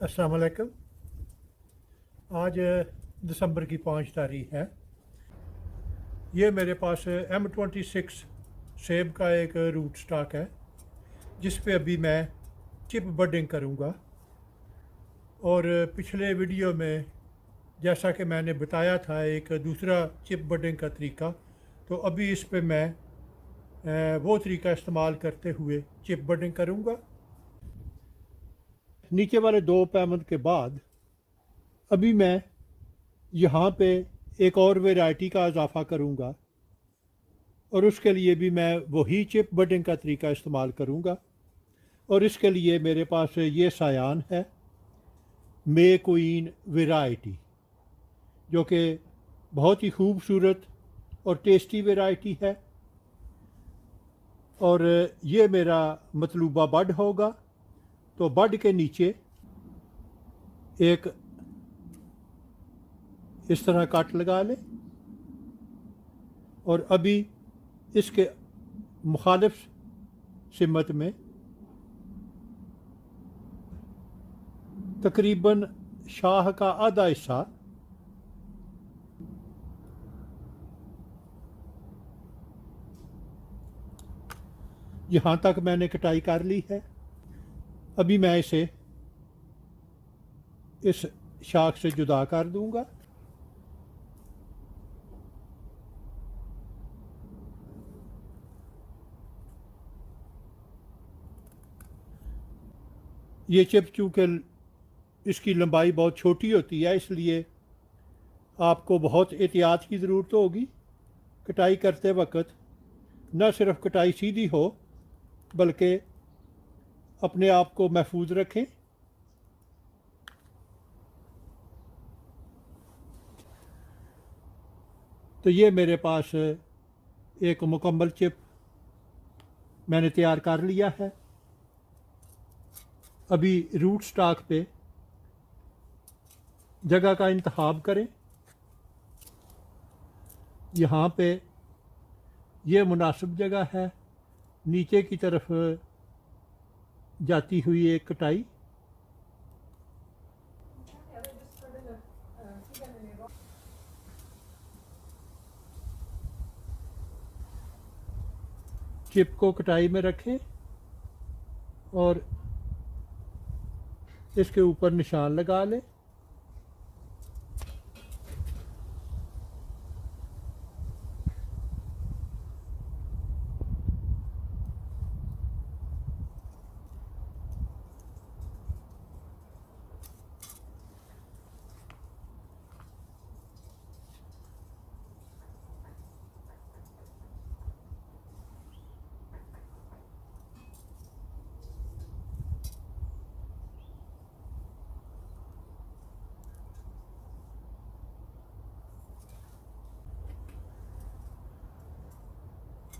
अस्सलाम वालेकुम। आज दिसंबर की 5 तारीख है। ये मेरे पास M26 सेब का एक रूट स्टॉक है जिस पे अभी मैं चिप बडिंग करूँगा। और पिछले वीडियो में जैसा कि मैंने बताया था एक दूसरा चिप बडिंग का तरीका, तो अभी इस पे मैं वो तरीका इस्तेमाल करते हुए चिप बडिंग करूँगा। नीचे वाले 2 पैमंद के बाद अभी मैं यहाँ पे एक और वैरायटी का इजाफ़ा करूँगा और उसके लिए भी मैं वही चिप बडिंग का तरीका इस्तेमाल करूँगा। और इसके लिए मेरे पास ये सायान है मे क्वीन वैरायटी, जो कि बहुत ही खूबसूरत और टेस्टी वैरायटी है। और ये मेरा मतलूबा बड होगा, तो बड के नीचे एक इस तरह कट लगा लें और अभी इसके मुखालिफ सिमत में तकरीबन शाह का आधा हिस्सा यहाँ तक मैंने कटाई कर ली है। अभी मैं इसे इस शाख से जुदा कर दूंगा। ये चिप चूँकि इसकी लंबाई बहुत छोटी होती है, इसलिए आपको बहुत एहतियात की ज़रूरत होगी कटाई करते वक्त। न सिर्फ कटाई सीधी हो बल्कि अपने आप को महफूज रखें। तो ये मेरे पास एक मुकम्मल चिप मैंने तैयार कर लिया है। अभी रूट स्टॉक पे जगह का इंतखाब करें। यहाँ पे ये मुनासिब जगह है, नीचे की तरफ जाती हुई एक कटाई। चिप को कटाई में रखें और इसके ऊपर निशान लगा लें।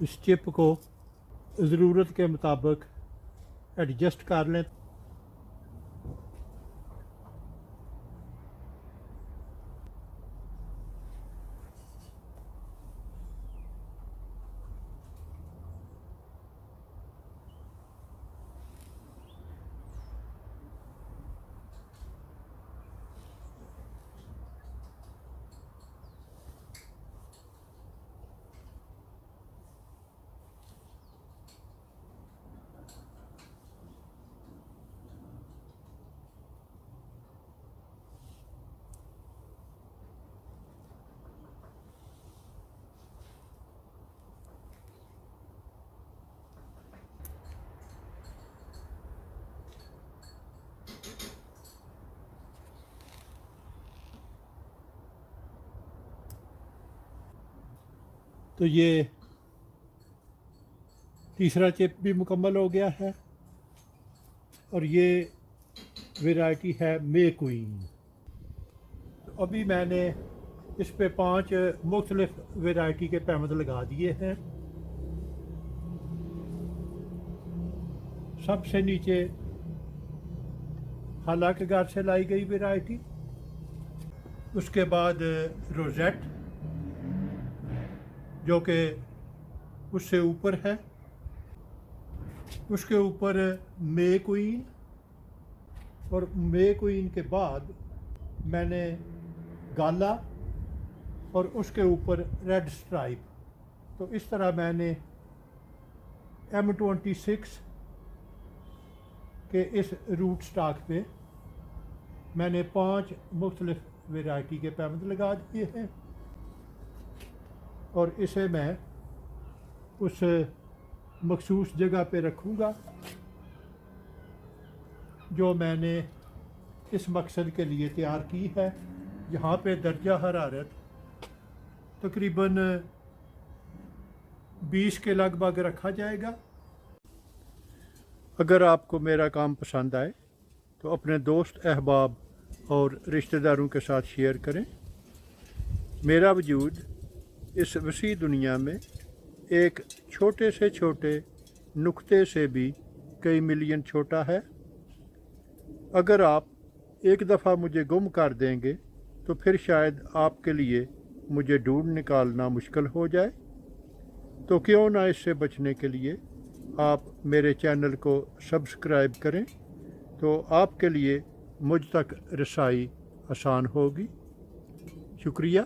इस चिप को ज़रूरत के मुताबिक एडजस्ट कर लें। तो ये तीसरा चिप भी मुकम्मल हो गया है और ये वैरायटी है मे क्वीन। तो अभी मैंने इस पे 5 मुख्तलिफ वैरायटी के पैमद लगा दिए हैं। सबसे नीचे हालांकि घर से लाई गई वैरायटी, उसके बाद रोजेट जो कि उससे ऊपर है, उसके ऊपर मे क्वीन, और मे क्वीन के बाद मैंने गाला और उसके ऊपर रेड स्ट्राइप। तो इस तरह मैंने M26 के इस रूट स्टॉक पे मैंने 5 मुख्तलिफ वैरायटी के पैमद लगा दिए हैं और इसे मैं उस मखसूस जगह पे रखूँगा जो मैंने इस मकसद के लिए तैयार की है, जहाँ पे दर्जा हरारत तकरीबन 20 के लगभग रखा जाएगा। अगर आपको मेरा काम पसंद आए तो अपने दोस्त अहबाब और रिश्तेदारों के साथ शेयर करें। मेरा वजूद इस वसी दुनिया में एक छोटे से छोटे नुक्ते से भी कई मिलियन छोटा है। अगर आप एक दफ़ा मुझे गुम कर देंगे तो फिर शायद आपके लिए मुझे ढूंढ निकालना मुश्किल हो जाए। तो क्यों ना इससे बचने के लिए आप मेरे चैनल को सब्सक्राइब करें, तो आपके लिए मुझ तक रसाई आसान होगी। शुक्रिया।